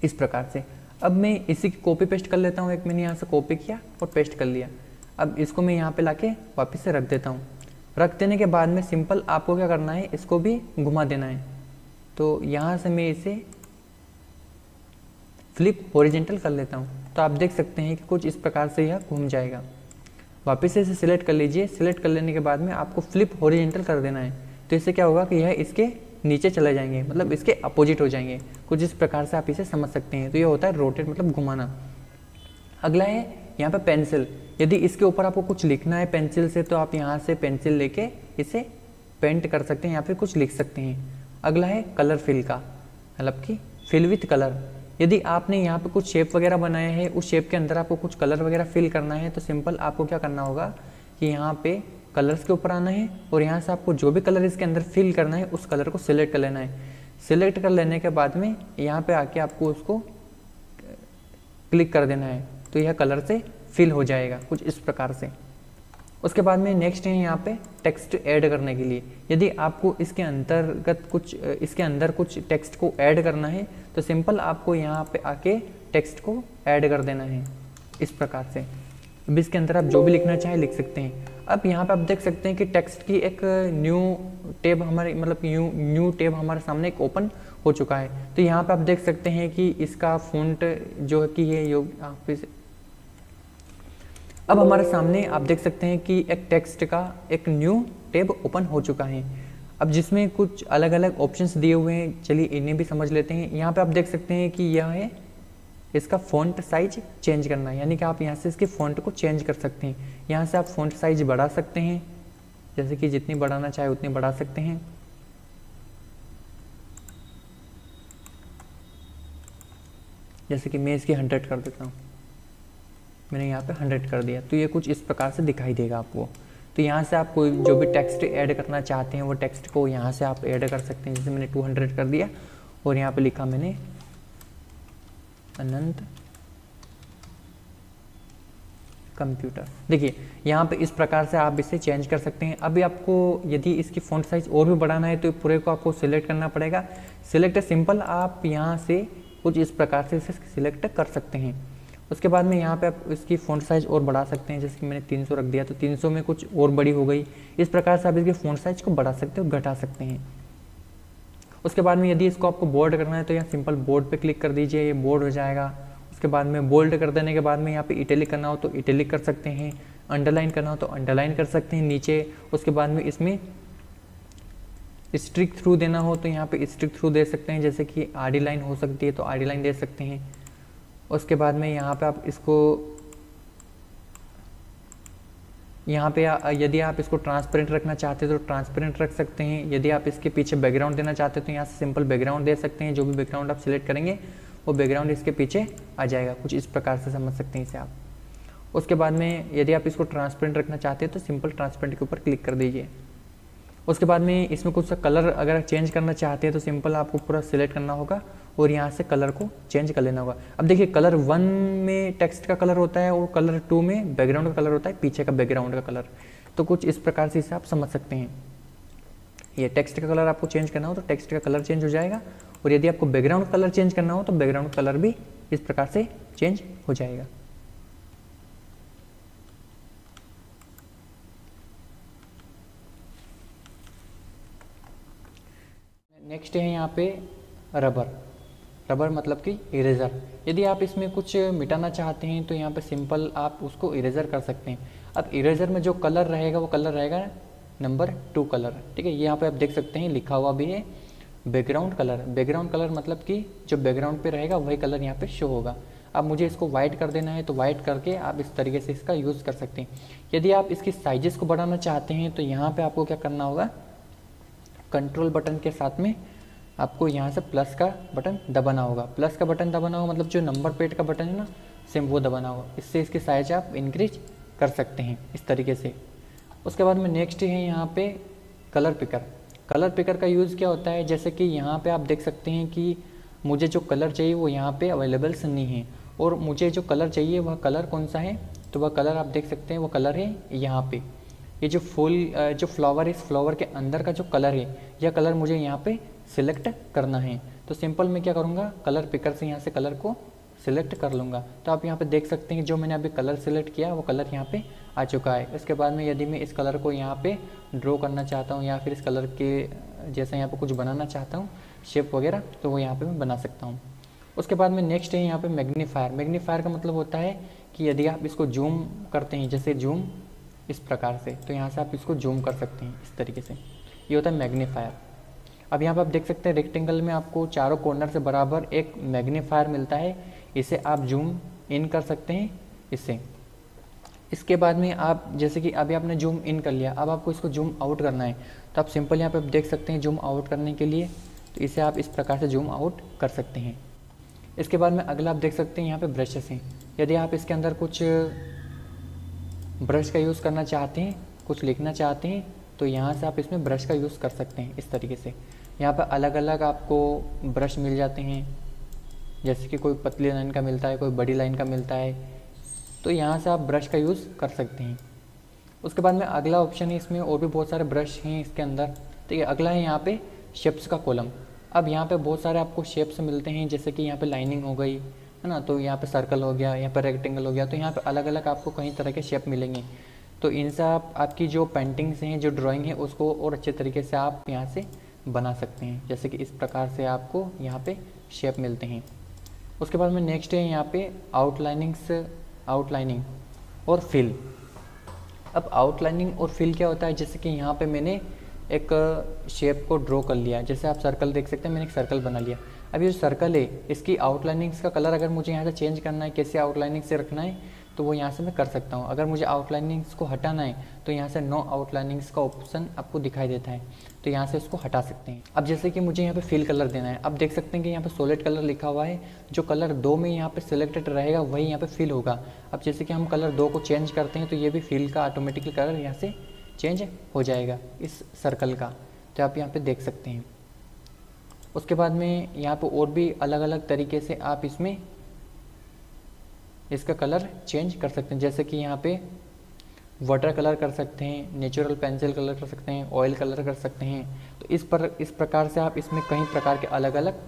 इस प्रकार से। अब मैं इसी की कॉपी पेस्ट कर लेता हूँ, एक मैंने यहाँ से कॉपी किया और पेस्ट कर लिया। अब इसको मैं यहाँ पे लाके वापस से रख देता हूँ। रख देने के बाद में सिंपल आपको क्या करना है, इसको भी घुमा देना है। तो यहाँ से मैं इसे फ्लिप हॉरिजेंटल कर लेता हूँ, तो आप देख सकते हैं कि कुछ इस प्रकार से यह घूम जाएगा। वापस से इसे सिलेक्ट कर लीजिए। सिलेक्ट कर लेने के बाद में आपको फ्लिप हॉरिजेंटल कर देना है, तो इससे क्या होगा कि यह इसके नीचे चले जाएंगे, मतलब इसके अपोजिट हो जाएंगे। कुछ इस प्रकार से आप इसे समझ सकते हैं। तो ये होता है रोटेट, मतलब घुमाना। अगला है यहाँ पे पेंसिल। यदि इसके ऊपर आपको कुछ लिखना है पेंसिल से, तो आप यहाँ से पेंसिल लेके इसे पेंट कर सकते हैं या फिर कुछ लिख सकते हैं। अगला है कलर फिल का, मतलब कि फिल विथ कलर। यदि आपने यहाँ पे कुछ शेप वगैरह बनाया है, उस शेप के अंदर आपको कुछ कलर वगैरह फिल करना है, तो सिंपल आपको क्या करना होगा कि यहाँ पे कलर्स के ऊपर आना है और यहाँ से आपको जो भी कलर इसके अंदर फिल करना है उस कलर को सिलेक्ट कर लेना है। सिलेक्ट कर लेने के बाद में यहाँ पे आके आपको उसको क्लिक कर देना है, तो यह कलर से फिल हो जाएगा कुछ इस प्रकार से। उसके बाद में नेक्स्ट है यहाँ पे टेक्स्ट ऐड करने के लिए। यदि आपको इसके अंदर कुछ टेक्स्ट को ऐड करना है, तो सिंपल आपको यहाँ पे आके टेक्स्ट को ऐड कर देना है इस प्रकार से। अब इसके अंदर आप जो भी लिखना चाहें लिख सकते हैं। अब यहाँ पे आप देख सकते हैं कि टेक्स्ट की एक न्यू टैब हमारे, मतलब न्यू टैब हमारे सामने एक ओपन हो चुका है। तो यहाँ पे आप देख सकते हैं कि इसका फ़ॉन्ट जो है कि ये अब हमारे सामने आप देख सकते हैं कि एक टेक्स्ट का एक न्यू टैब ओपन हो चुका है। अब जिसमें कुछ अलग अलग ऑप्शंस दिए हुए हैं, चलिए इन्हें भी समझ लेते हैं। यहाँ पे आप देख सकते हैं कि यह है इसका फ़ॉन्ट साइज चेंज करना है, यानी कि आप यहाँ से इसके फ़ॉन्ट को चेंज कर सकते हैं। यहाँ से आप फ़ॉन्ट साइज बढ़ा सकते हैं, जैसे कि जितनी बढ़ाना चाहे उतनी बढ़ा सकते हैं। जैसे कि मैं इसकी 100 कर देता हूँ, मैंने यहाँ पे 100 कर दिया, तो ये कुछ इस प्रकार से दिखाई देगा आपको। तो यहाँ से आप कोई जो भी टेक्स्ट ऐड करना चाहते हैं वो टेक्स्ट को यहाँ से आप ऐड कर सकते हैं। जैसे मैंने 200 कर दिया और यहाँ पे लिखा मैंने अनंत कंप्यूटर। देखिए यहाँ पे इस प्रकार से आप इसे चेंज कर सकते हैं। अभी आपको यदि इसकी फ़ॉन्ट साइज़ और भी बढ़ाना है तो पूरे को आपको सिलेक्ट करना पड़ेगा। सिलेक्ट सिंपल आप यहाँ से कुछ इस प्रकार से इसे सिलेक्ट कर सकते हैं। उसके बाद में यहाँ पे आप इसकी फ़ॉन्ट साइज़ और बढ़ा सकते हैं, जैसे कि मैंने 300 रख दिया तो 300 में कुछ और बड़ी हो गई। इस प्रकार से आप इसकी फ़ॉन्ट साइज़ को बढ़ा सकते हो, घटा सकते हैं। उसके बाद में यदि इसको आपको बोल्ड करना है तो यहाँ सिंपल बोर्ड पे क्लिक कर दीजिए, ये बोल्ड हो जाएगा। उसके बाद में बोल्ड कर देने के बाद में यहाँ पे इटैलिक करना हो तो इटैलिक कर सकते हैं, अंडरलाइन करना हो तो अंडरलाइन कर सकते हैं नीचे। उसके बाद में इसमें स्ट्रिक थ्रू देना हो तो यहाँ पे स्ट्रिक थ्रू दे सकते हैं, जैसे कि आडी लाइन हो सकती है तो आडी लाइन दे सकते हैं। उसके बाद में यहाँ पे आप इसको यदि आप इसको ट्रांसपेरेंट रखना चाहते हैं तो ट्रांसपेरेंट रख सकते हैं। यदि आप इसके पीछे बैकग्राउंड देना चाहते हैं तो यहाँ से सिंपल बैकग्राउंड दे सकते हैं। जो भी बैकग्राउंड आप सिलेक्ट करेंगे वो बैकग्राउंड इसके पीछे आ जाएगा, कुछ इस प्रकार से समझ सकते हैं इसे आप। उसके बाद में यदि आप इसको ट्रांसपेरेंट रखना चाहते हैं तो सिंपल ट्रांसपेरेंट के ऊपर क्लिक कर दीजिए। उसके बाद में इसमें कुछ सा कलर अगर चेंज करना चाहते हैं तो सिंपल आपको पूरा सिलेक्ट करना होगा और यहाँ से कलर को चेंज कर लेना होगा। अब देखिए कलर 1 में टेक्स्ट का कलर होता है और कलर 2 में बैकग्राउंड का कलर होता है, पीछे का बैकग्राउंड का कलर। तो कुछ इस प्रकार से इसे आप समझ सकते हैं। ये टेक्स्ट का कलर आपको चेंज करना हो तो टेक्स्ट का कलर चेंज हो जाएगा, और यदि आपको बैकग्राउंड कलर चेंज करना हो तो बैकग्राउंड कलर भी इस प्रकार से चेंज हो जाएगा। नेक्स्ट है यहाँ पे रबर मतलब कि इरेजर। यदि आप इसमें कुछ मिटाना चाहते हैं तो यहाँ पे सिंपल आप उसको इरेजर कर सकते हैं। अब इरेजर में जो कलर रहेगा वो कलर रहेगा नंबर 2 कलर, ठीक है। यहाँ पे आप देख सकते हैं लिखा हुआ भी है बैकग्राउंड कलर। बैकग्राउंड कलर मतलब कि जो बैकग्राउंड पे रहेगा वही कलर यहाँ पे शो होगा। अब मुझे इसको वाइट कर देना है तो वाइट करके आप इस तरीके से इसका यूज़ कर सकते हैं। यदि आप इसकी साइजेस को बढ़ाना चाहते हैं तो यहाँ पे आपको क्या करना होगा, कंट्रोल बटन के साथ में आपको यहाँ से प्लस का बटन दबाना होगा। प्लस का बटन दबाना होगा मतलब जो नंबर प्लेट का बटन है ना, सेम वो दबाना होगा। इससे इसकी साइज आप इंक्रीज कर सकते हैं इस तरीके से। उसके बाद में नेक्स्ट है यहाँ पे कलर पिकर। कलर पिकर का यूज़ क्या होता है, जैसे कि यहाँ पे आप देख सकते हैं कि मुझे जो कलर चाहिए वो यहाँ पे अवेलेबल्स नहीं है, और मुझे जो कलर चाहिए वह कलर कौन सा है, तो वह कलर आप देख सकते हैं वो कलर है यहाँ पे। ये जो फूल जो फ्लावर है, इस फ्लावर के अंदर का जो कलर है, यह कलर मुझे यहाँ पे सिलेक्ट करना है। तो सिंपल मैं क्या करूँगा, कलर पिकर से यहाँ से कलर को सिलेक्ट कर लूँगा। तो आप यहाँ पे देख सकते हैं जो मैंने अभी कलर सिलेक्ट किया वो कलर यहाँ पे आ चुका है। इसके बाद में यदि मैं इस कलर को यहाँ पे ड्रॉ करना चाहता हूँ या फिर इस कलर के जैसे यहाँ पे कुछ बनाना चाहता हूँ शेप वगैरह, तो वो यहाँ पे मैं बना सकता हूँ। उसके बाद में नेक्स्ट है यहाँ पे मैग्नीफायर। मैग्नीफायर का मतलब होता है कि यदि आप इसको जूम करते हैं, जैसे जूम इस प्रकार से, तो यहाँ से आप इसको जूम कर सकते हैं इस तरीके से, ये होता है मैग्नीफायर। अब यहाँ पे आप देख सकते हैं रेक्टेंगल में आपको चारों कॉर्नर से बराबर एक मैग्नीफायर मिलता है, इसे आप जूम इन कर सकते हैं इससे। इसके बाद में आप जैसे कि अभी आपने जूम इन कर लिया, अब आपको इसको जूम आउट करना है, तो आप सिंपल यहाँ पे देख सकते हैं जूम आउट करने के लिए, तो इसे आप इस प्रकार से जूम आउट कर सकते हैं। इसके बाद में अगला आप देख सकते हैं यहाँ पे ब्रशेस हैं। यदि आप इसके अंदर कुछ ब्रश का यूज़ करना चाहते हैं, कुछ लिखना चाहते हैं, तो यहाँ से आप इसमें ब्रश का यूज़ कर सकते हैं इस तरीके से। यहाँ पर अलग अलग आपको ब्रश मिल जाते हैं, जैसे कि कोई पतली लाइन का मिलता है, कोई बड़ी लाइन का मिलता है, तो यहाँ से आप ब्रश का यूज़ कर सकते हैं। उसके बाद में अगला ऑप्शन है, इसमें और भी बहुत सारे ब्रश हैं इसके अंदर। तो ये अगला है यहाँ पे शेप्स का कॉलम। अब यहाँ पे बहुत सारे आपको शेप्स मिलते हैं, जैसे कि यहाँ पे लाइनिंग हो गई है ना, तो यहाँ पे सर्कल हो गया, यहाँ पे रेक्टेंगल हो गया, तो यहाँ पे अलग अलग आपको कई तरह के शेप मिलेंगे। तो इनसे आप आपकी जो पेंटिंग्स हैं, जो ड्राइंग है, उसको और अच्छे तरीके से आप यहाँ से बना सकते हैं। जैसे कि इस प्रकार से आपको यहाँ पे शेप मिलते हैं। उसके बाद में नेक्स्ट है यहाँ पे आउटलाइनिंग और फिल। अब आउटलाइनिंग और फिल क्या होता है, जैसे कि यहाँ पे मैंने एक शेप को ड्रॉ कर लिया, जैसे आप सर्कल देख सकते हैं, मैंने एक सर्कल बना लिया। अब ये जो सर्कल है इसकी आउटलाइनिंग्स का कलर अगर मुझे यहाँ से चेंज करना है, कैसे आउटलाइनिंग से रखना है, तो वो यहाँ से मैं कर सकता हूँ। अगर मुझे आउटलाइनिंग्स को हटाना है तो यहाँ से नो आउटलाइनिंग्स का ऑप्शन आपको दिखाई देता है, तो यहाँ से इसको हटा सकते हैं। अब जैसे कि मुझे यहाँ पे फिल कलर देना है, अब देख सकते हैं कि यहाँ पे सॉलिड कलर लिखा हुआ है, जो कलर 2 में यहाँ पे सिलेक्टेड रहेगा वही यहाँ पे फिल होगा। अब जैसे कि हम कलर 2 को चेंज करते हैं तो ये भी फिल का ऑटोमेटिकली कलर यहाँ से चेंज हो जाएगा इस सर्कल का, तो आप यहाँ पे देख सकते हैं। उसके बाद में यहाँ पे और भी अलग अलग तरीके से आप इसमें इसका कलर चेंज कर सकते हैं, जैसे कि यहाँ पे वाटर कलर कर सकते हैं, नेचुरल पेंसिल कलर कर सकते हैं, ऑयल कलर कर सकते हैं। तो इस प्रकार से आप इसमें कई प्रकार के अलग अलग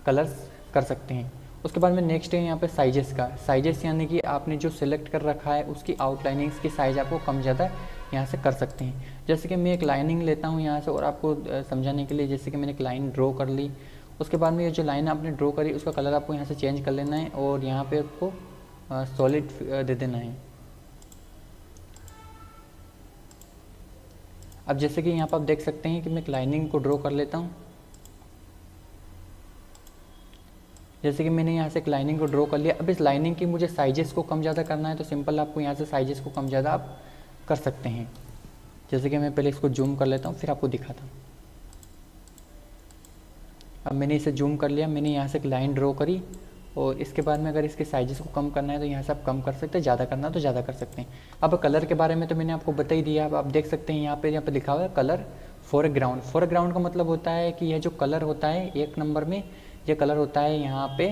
कलर्स कर सकते हैं। उसके बाद में नेक्स्ट है यहाँ पे साइजेस का। साइजेस यानी कि आपने जो सिलेक्ट कर रखा है उसकी आउटलाइनिंग्स की साइज़ आपको कम ज़्यादा यहाँ से कर सकते हैं। जैसे कि मैं एक लाइनिंग लेता हूँ यहाँ से और आपको समझाने के लिए, जैसे कि मैंने एक लाइन ड्रॉ कर ली, उसके बाद में ये जो लाइन आपने ड्रॉ करी उसका कलर आपको यहाँ से चेंज कर लेना है और यहाँ पे आपको सॉलिड दे देना है। अब जैसे कि यहाँ पर आप देख सकते हैं कि मैं एक लाइनिंग को ड्रॉ कर लेता हूँ, जैसे कि मैंने यहाँ से एक लाइनिंग को ड्रॉ कर लिया। अब इस लाइनिंग की मुझे साइजेस को कम ज़्यादा करना है, तो सिंपल आपको यहाँ से साइजेस को कम ज़्यादा आप कर सकते हैं। जैसे कि मैं पहले इसको जूम कर लेता हूँ फिर आपको दिखाता हूँ। अब मैंने इसे जूम कर लिया, मैंने यहाँ से एक लाइन ड्रॉ करी और इसके बाद में अगर इसके साइजेस को कम करना है तो यहाँ से आप कम कर सकते हैं, ज़्यादा करना है तो ज़्यादा कर सकते हैं। अब कलर के बारे में तो मैंने आपको बता ही दिया। अब आप देख सकते हैं यहाँ पे लिखा हुआ है कलर फोरग्राउंड। फोरग्राउंड का मतलब होता है कि यह जो कलर होता है 1 नंबर में, यह कलर होता है यहाँ पे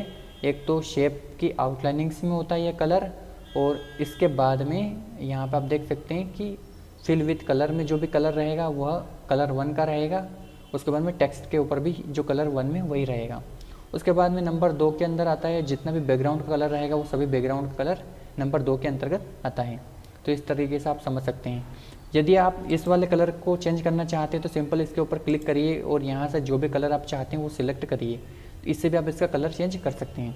एक तो शेप की आउटलाइनिंग्स में होता है यह कलर, और इसके बाद में यहाँ पे आप देख सकते हैं कि फिल विथ कलर में जो भी कलर रहेगा वह कलर 1 का रहेगा। उसके बाद में टेक्स्ट के ऊपर भी जो कलर 1 में वही रहेगा। उसके बाद में नंबर 2 के अंदर आता है जितना भी बैकग्राउंड का कलर रहेगा वो सभी बैकग्राउंड का कलर नंबर 2 के अंतर्गत आता है। तो इस तरीके से आप समझ सकते हैं। यदि आप इस वाले कलर को चेंज करना चाहते हैं तो सिंपल इसके ऊपर क्लिक करिए और यहाँ से जो भी कलर आप चाहते हैं वो सिलेक्ट करिए, तो इससे भी आप इसका कलर चेंज कर सकते हैं।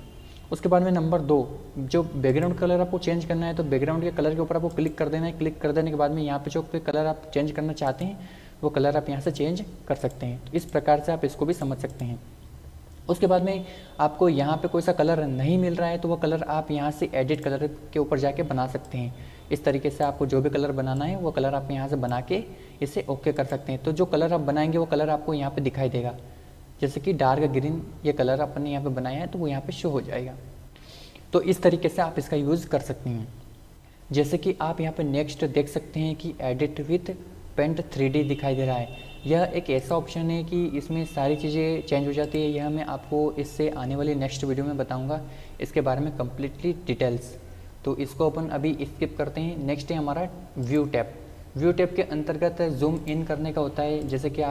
उसके बाद में नंबर 2, जो बैकग्राउंड कलर आपको चेंज करना है तो बैकग्राउंड के कलर के ऊपर आपको क्लिक कर देना है। क्लिक कर देने के बाद में यहाँ पे जो कलर आप चेंज करना चाहते हैं वो कलर आप यहाँ से चेंज कर सकते हैं। तो इस प्रकार से आप इसको भी समझ सकते हैं। उसके बाद में आपको यहाँ पे कोई सा कलर नहीं मिल रहा है तो वो कलर आप यहाँ से एडिट कलर के ऊपर जाके बना सकते हैं। इस तरीके से आपको जो भी कलर बनाना है वो कलर आप यहाँ से बना के इसे ओके कर सकते हैं। तो जो कलर आप बनाएंगे वो कलर आपको यहाँ पे दिखाई देगा, जैसे कि डार्क ग्रीन ये कलर आपने यहाँ पे बनाया है तो वो यहाँ पे शो हो जाएगा। तो इस तरीके से आप इसका यूज़ कर सकते हैं। जैसे कि आप यहाँ पे नेक्स्ट देख सकते हैं कि एडिट विथ पेंट 3D दिखाई दे रहा है। यह एक ऐसा ऑप्शन है कि इसमें सारी चीज़ें चेंज हो जाती है। यह मैं आपको इससे आने वाली नेक्स्ट वीडियो में बताऊंगा इसके बारे में कम्प्लीटली डिटेल्स। तो इसको अपन अभी स्किप करते हैं। नेक्स्ट है हमारा व्यू टैब। व्यू टैब के अंतर्गत जूम इन करने का होता है। जैसे कि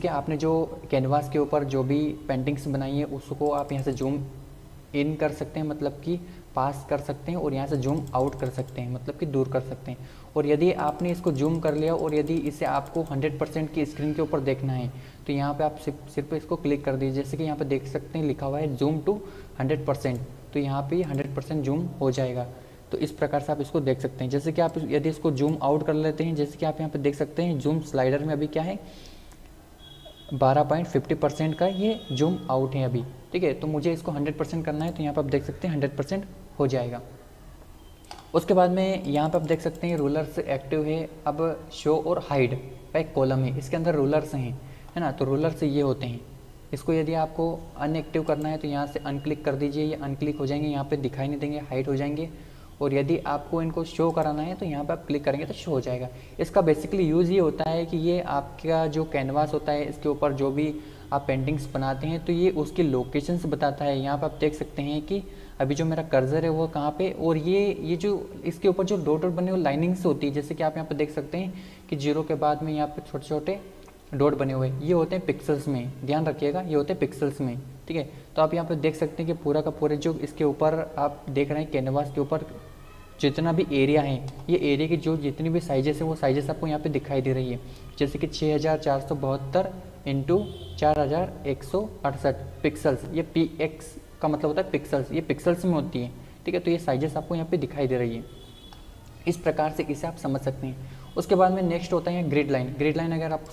आपने जो कैनवास के ऊपर जो भी पेंटिंग्स बनाई है उसको आप यहाँ से जूम इन कर सकते हैं, मतलब कि पास कर सकते हैं, और यहाँ से जूम आउट कर सकते हैं, मतलब कि दूर कर सकते हैं। और यदि आपने इसको जूम कर लिया और यदि इसे आपको 100% की स्क्रीन के ऊपर देखना है तो यहाँ पे आप सिर्फ इसको क्लिक कर दीजिए। जैसे कि यहाँ पे देख सकते हैं लिखा हुआ है जूम टू 100%, तो यहाँ पे 100% जूम हो जाएगा। तो इस प्रकार से आप इसको देख सकते हैं। जैसे कि आप यदि इसको जूम आउट कर लेते हैं, जैसे कि आप यहाँ पे देख सकते हैं जूम स्लाइडर में अभी क्या है 12.50% का ये जूम आउट है अभी, ठीक है। तो मुझे इसको 100% करना है तो यहाँ पर आप देख सकते हैं 100% हो जाएगा। उसके बाद में यहाँ पे आप देख सकते हैं रूलर्स एक्टिव है। अब शो और हाइड का एक कॉलम है, इसके अंदर रूलर्स हैं, है ना। तो रूलर्स ये होते हैं। इसको यदि आपको अनएक्टिव करना है तो यहाँ से अनक्लिक कर दीजिए, ये अनक्लिक हो जाएंगे, यहाँ पे दिखाई नहीं देंगे, हाइड हो जाएंगे। और यदि आपको इनको शो कराना है तो यहाँ पे आप क्लिक करेंगे तो शो हो जाएगा। इसका बेसिकली यूज़ ये होता है कि ये आपका जो कैनवास होता है इसके ऊपर जो भी आप पेंटिंग्स बनाते हैं तो ये उसकी लोकेशंस बताता है। यहाँ पे आप देख सकते हैं कि अभी जो मेरा कर्सर है वो कहाँ पे, और ये जो इसके ऊपर जो डॉट डॉट बने हुए लाइनिंग्स होती है, जैसे कि आप यहाँ पे देख सकते हैं कि 0 के बाद में यहाँ पे छोटे छोटे डॉट बने हुए, ये होते हैं पिक्सल्स में, ध्यान रखिएगा, ये होते हैं पिक्सल्स में, ठीक है। तो आप यहाँ पे देख सकते हैं कि पूरा का पूरा जो इसके ऊपर आप देख रहे हैं कैनवास के ऊपर जितना भी एरिया है, ये एरिया की जो जितनी भी साइजेस है वो साइजेस आपको यहाँ पे दिखाई दे रही है। जैसे कि 6472 इंटू 4168 पिक्सल्स, ये px का मतलब होता है पिक्सल्स, ये पिक्सल्स में होती है, ठीक है। तो ये साइजेस आपको यहाँ पे दिखाई दे रही है। इस प्रकार से इसे आप समझ सकते हैं। उसके बाद में नेक्स्ट होता है ग्रिड लाइन। ग्रिड लाइन अगर आप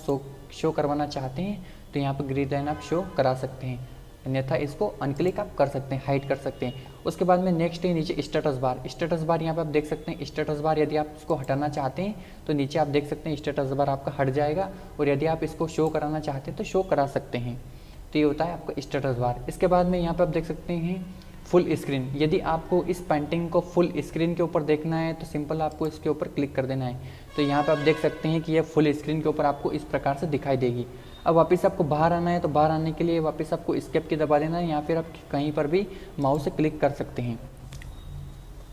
शो करवाना चाहते हैं तो यहाँ पर ग्रिड लाइन आप शो करा सकते हैं, अन्यथा इसको अनक्लिक आप कर सकते हैं, हाइड कर सकते हैं। उसके बाद में नेक्स्ट है नीचे स्टेटस बार। स्टेटस बार यहाँ पे आप देख सकते हैं। स्टेटस बार यदि आप इसको हटाना चाहते हैं तो नीचे आप देख सकते हैं स्टेटस बार आपका हट जाएगा, और यदि आप इसको शो कराना चाहते हैं तो शो करा सकते हैं। तो ये होता है आपका स्टेटस बार। इसके बाद में यहाँ पे आप देख सकते हैं फुल स्क्रीन। यदि आपको इस पेंटिंग को फुल स्क्रीन के ऊपर देखना है तो सिंपल आपको इसके ऊपर क्लिक कर देना है। तो यहाँ पे आप देख सकते हैं कि यह फुल स्क्रीन के ऊपर आपको इस प्रकार से दिखाई देगी। अब वापस आपको बाहर आना है तो बाहर आने के लिए वापस आपको एस्केप की दबा देना है, या फिर आप कहीं पर भी माउस से क्लिक कर सकते हैं।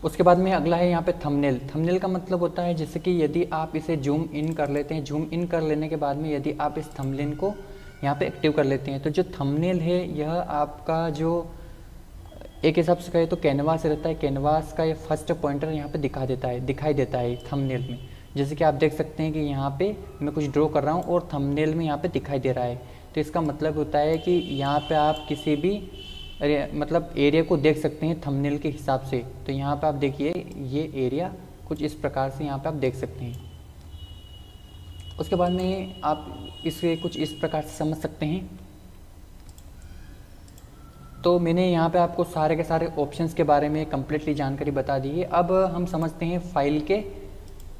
उसके बाद में अगला है यहाँ पे थंबनेल। थंबनेल का मतलब होता है जैसे कि यदि आप इसे जूम इन कर लेते हैं, जूम इन कर लेने के बाद में यदि आप इस थंबनेल को यहाँ पे एक्टिव कर लेते हैं तो जो थंबनेल है यह आपका जो एक हिसाब से कहे तो कैनवास रहता है, कैनवास का ये फर्स्ट पॉइंटर यहाँ पे दिखाई देता है थंबनेल में। जैसे कि आप देख सकते हैं कि यहाँ पे मैं कुछ ड्रॉ कर रहा हूँ और थंबनेल में यहाँ पे दिखाई दे रहा है। तो इसका मतलब होता है कि यहाँ पे आप किसी भी मतलब एरिया को देख सकते हैं थंबनेल के हिसाब से। तो यहाँ पे आप देखिए ये एरिया कुछ इस प्रकार से यहाँ पे आप देख सकते हैं। उसके बाद में आप इसे कुछ इस प्रकार से समझ सकते हैं। तो मैंने यहाँ पे आपको सारे के सारे ऑप्शंस के बारे में कम्प्लीटली जानकारी बता दी है। अब हम समझते हैं फाइल के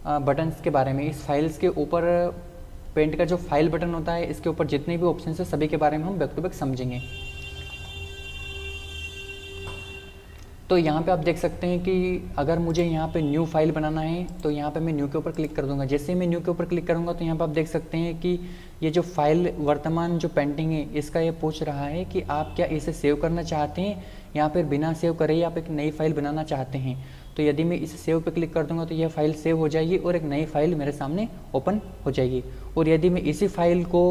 बटन्स के बारे में। इस फाइल्स के ऊपर पेंट का जो फाइल बटन होता है इसके ऊपर जितने भी ऑप्शन है सभी के बारे में हम बैक टू बैक समझेंगे। तो यहाँ पे आप देख सकते हैं कि अगर मुझे यहाँ पे न्यू फाइल बनाना है तो यहाँ पे मैं न्यू के ऊपर क्लिक कर दूंगा। जैसे मैं न्यू के ऊपर क्लिक करूँगा तो यहाँ पे आप देख सकते हैं कि ये जो फाइल वर्तमान जो पेंटिंग है इसका ये पूछ रहा है कि आप क्या इसे सेव करना चाहते हैं या फिर बिना सेव करे आप एक नई फाइल बनाना चाहते हैं। तो यदि मैं इसे सेव पे क्लिक कर दूंगा तो यह फाइल सेव हो जाएगी और एक नई फाइल मेरे सामने ओपन हो जाएगी। और यदि मैं इसी फाइल को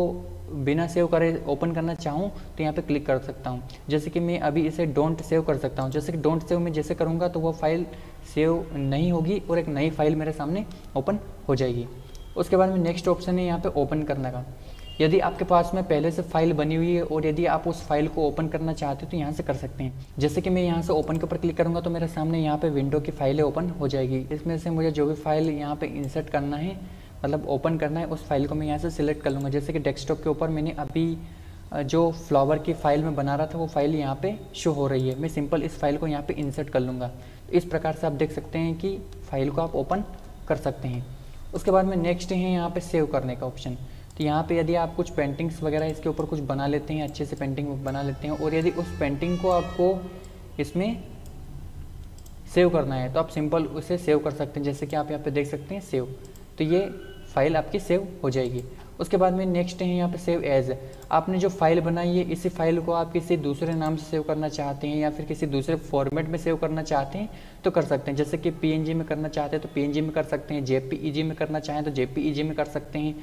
बिना सेव करे ओपन करना चाहूँ तो यहाँ पे क्लिक कर सकता हूँ। जैसे कि मैं अभी इसे डोंट सेव कर सकता हूँ। जैसे कि डोंट सेव में जैसे करूँगा तो वो फाइल सेव नहीं होगी और एक नई फाइल मेरे सामने ओपन हो जाएगी। उसके बाद में नेक्स्ट ऑप्शन है यहाँ पे ओपन करने का। यदि आपके पास में पहले से फाइल बनी हुई है और यदि आप उस फाइल को ओपन करना चाहते हो तो यहाँ से कर सकते हैं। जैसे कि मैं यहाँ से ओपन के ऊपर क्लिक करूँगा तो मेरे सामने यहाँ पे विंडो की फाइलें ओपन हो जाएगी। इसमें से मुझे जो भी फाइल यहाँ पे इंसर्ट करना है, मतलब ओपन करना है, उस फाइल को मैं यहाँ से सिलेक्ट कर लूँगा। जैसे कि डेस्कटॉप के ऊपर मैंने अभी जो फ्लावर की फाइल में बना रहा था वो फाइल यहाँ पे शो हो रही है। मैं सिंपल इस फाइल को यहाँ पे इंसर्ट कर लूँगा। तो इस प्रकार से आप देख सकते हैं कि फाइल को आप ओपन कर सकते हैं। उसके बाद में नेक्स्ट है यहाँ पे सेव करने का ऑप्शन। तो यहाँ पे यदि आप कुछ पेंटिंग्स वगैरह इसके ऊपर कुछ बना लेते हैं, अच्छे से पेंटिंग बना लेते हैं, और यदि उस पेंटिंग को आपको इसमें सेव करना है तो आप सिंपल उसे सेव कर सकते हैं। जैसे कि आप यहाँ पे देख सकते हैं सेव, तो ये फाइल आपकी सेव हो जाएगी। उसके बाद में नेक्स्ट है यहाँ पे सेव एज। आपने जो फाइल बनाई है इसी फाइल को आप किसी दूसरे नाम से सेव करना चाहते हैं या फिर किसी दूसरे फॉर्मेट में सेव करना चाहते हैं तो कर सकते हैं। जैसे कि पीएनजी में करना चाहते हैं तो पीएनजी में कर सकते हैं, जेपीईजी में करना चाहें तो जेपीईजी में कर सकते हैं,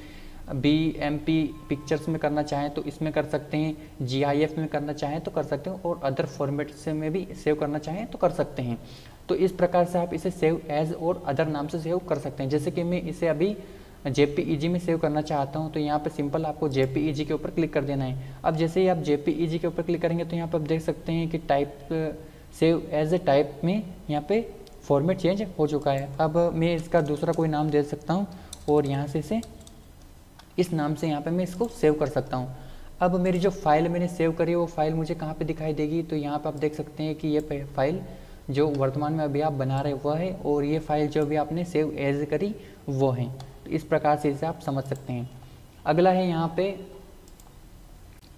बीएमपी पिक्चर्स में करना चाहें तो इसमें कर सकते हैं, जीआईएफ में करना चाहें तो कर सकते हैं, और अदर फॉर्मेट से में भी सेव करना चाहें तो कर सकते हैं। तो इस प्रकार से आप इसे सेव एज और अदर नाम से सेव कर सकते हैं। जैसे कि मैं इसे अभी जेपीईजी में सेव करना चाहता हूं तो यहाँ पे सिंपल आपको जेपीईजी के ऊपर क्लिक कर देना है। अब जैसे ही आप जेपीईजी के ऊपर क्लिक करेंगे तो यहाँ पे आप देख सकते हैं कि type save as a type में यहाँ पे फॉर्मेट चेंज हो चुका है। अब मैं इसका दूसरा कोई नाम दे सकता हूँ और यहाँ से इसे इस नाम से यहाँ पे मैं इसको सेव कर सकता हूँ। अब मेरी जो फाइल मैंने सेव करी है वो फाइल मुझे कहाँ पे दिखाई देगी, तो यहाँ पे आप देख सकते हैं कि ये फाइल जो वर्तमान में अभी आप बना रहे वो है और ये फाइल जो भी आपने सेव एज करी वो है। तो इस प्रकार से इसे आप समझ सकते हैं। अगला है यहाँ पे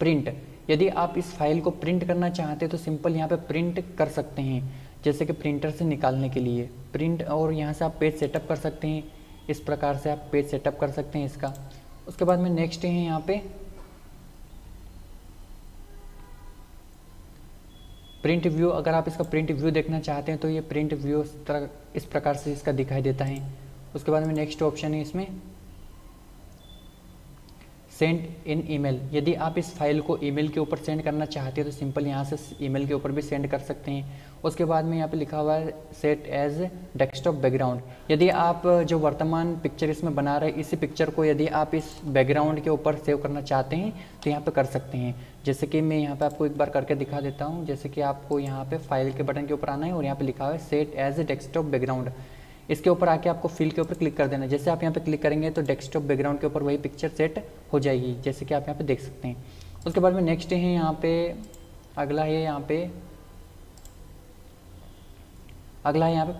प्रिंट। यदि आप इस फाइल को प्रिंट करना चाहते हैं तो सिंपल यहाँ पे प्रिंट कर सकते हैं। जैसे कि प्रिंटर से निकालने के लिए प्रिंट, और यहाँ से आप पेज सेटअप कर सकते हैं। इस प्रकार से आप पेज सेटअप कर सकते हैं इसका। उसके बाद में नेक्स्ट है यहाँ पे प्रिंट व्यू। अगर आप इसका प्रिंट व्यू देखना चाहते हैं तो ये प्रिंट व्यू इस प्रकार से इसका दिखाई देता है। उसके बाद में नेक्स्ट ऑप्शन है इसमें सेंड इन ईमेल। यदि आप इस फाइल को ईमेल के ऊपर सेंड करना चाहते हैं तो सिंपल यहाँ से ईमेल के ऊपर भी सेंड कर सकते हैं। उसके बाद में यहाँ पे लिखा हुआ है सेट एज डेस्कटॉप बैकग्राउंड। यदि आप जो वर्तमान पिक्चर इसमें बना रहे हैं इसी पिक्चर को यदि आप इस बैकग्राउंड के ऊपर सेव करना चाहते हैं तो यहाँ पे कर सकते हैं। जैसे कि मैं यहाँ पे आपको एक बार करके दिखा देता हूँ। जैसे कि आपको यहाँ पे फाइल के बटन के ऊपर आना है और यहाँ पे लिखा हुआ है सेट एज डेस्कटॉप बैकग्राउंड। इसके ऊपर आके आपको फिल के ऊपर क्लिक कर देना है। जैसे आप यहाँ पे क्लिक करेंगे तो डेस्कटॉप बैकग्राउंड के ऊपर वही पिक्चर सेट हो जाएगी, जैसे कि आप यहाँ पे देख सकते हैं। उसके बाद में नेक्स्ट है यहाँ पे अगला है यहाँ पे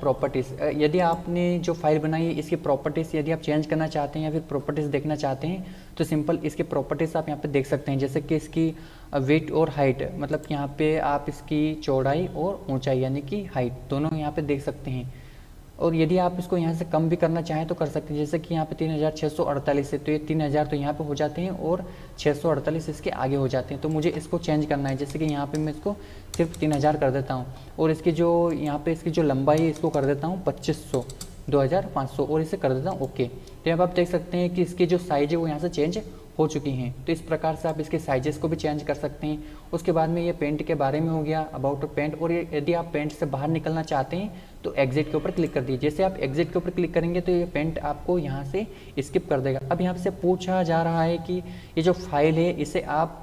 प्रॉपर्टीज़। यदि आपने जो फाइल बनाई है इसकी प्रॉपर्टीज़ यदि आप चेंज करना चाहते हैं या फिर प्रॉपर्टीज़ देखना चाहते हैं तो सिंपल इसकी प्रॉपर्टीज़ आप यहाँ पे देख सकते हैं। जैसे कि इसकी वेट और हाइट, मतलब यहाँ पे आप इसकी चौड़ाई और ऊंचाई यानी कि हाइट दोनों यहाँ पे देख सकते हैं। और यदि आप इसको यहाँ से कम भी करना चाहें तो कर सकते हैं। जैसे कि यहाँ पे 3648 है तो ये 3000 तो यहाँ पे हो जाते हैं और 648 इसके आगे हो जाते हैं। तो मुझे इसको चेंज करना है। जैसे कि यहाँ पे मैं इसको सिर्फ 3000 कर देता हूँ और इसकी जो यहाँ पे इसकी जो लंबाई है इसको कर देता हूँ 2500 2500 और इसे कर देता हूँ ओके। तो अब आप देख सकते हैं कि इसकी जो साइज है वो यहाँ से चेंज हो चुकी हैं। तो इस प्रकार से आप इसके साइजेस को भी चेंज कर सकते हैं। उसके बाद में ये पेंट के बारे में हो गया, अबाउट पेंट। और यदि आप पेंट से बाहर निकलना चाहते हैं तो एग्जिट के ऊपर क्लिक कर दीजिए। जैसे आप एग्जिट के ऊपर क्लिक करेंगे तो ये पेंट आपको यहाँ से स्किप कर देगा। अब यहाँ से पूछा जा रहा है कि ये जो फाइल है इसे आप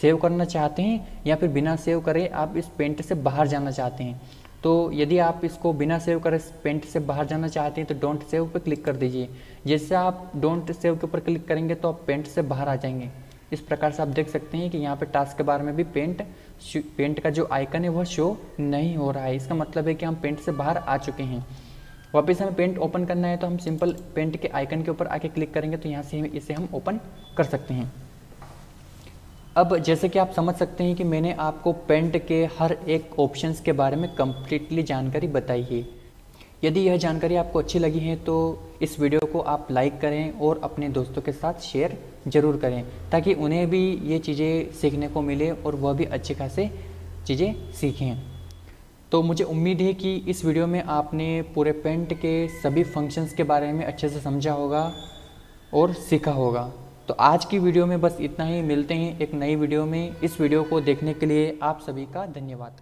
सेव करना चाहते हैं या फिर बिना सेव करे आप इस पेंट से बाहर जाना चाहते हैं। तो यदि आप इसको बिना सेव करे पेंट से बाहर जाना चाहते हैं तो डोंट सेव पर क्लिक कर दीजिए। जैसे आप डोंट सेव के ऊपर क्लिक करेंगे तो आप पेंट से बाहर आ जाएंगे। इस प्रकार से आप देख सकते हैं कि यहाँ पे टास्क के बारे में भी पेंट का जो आइकन है वह शो नहीं हो रहा है। इसका मतलब है कि हम पेंट से बाहर आ चुके हैं। वापस हमें पेंट ओपन करना है तो हम सिंपल पेंट के आइकन के ऊपर आके क्लिक करेंगे तो यहाँ से इसे हम ओपन कर सकते हैं। अब जैसे कि आप समझ सकते हैं कि मैंने आपको पेंट के हर एक ऑप्शंस के बारे में कम्प्लीटली जानकारी बताई है। यदि यह जानकारी आपको अच्छी लगी है तो इस वीडियो को आप लाइक करें और अपने दोस्तों के साथ शेयर ज़रूर करें ताकि उन्हें भी ये चीज़ें सीखने को मिले और वह भी अच्छे खासे चीज़ें सीखें। तो मुझे उम्मीद है कि इस वीडियो में आपने पूरे पेंट के सभी फंक्शंस के बारे में अच्छे से समझा होगा और सीखा होगा। तो आज की वीडियो में बस इतना ही। मिलते हैं एक नई वीडियो में। इस वीडियो को देखने के लिए आप सभी का धन्यवाद।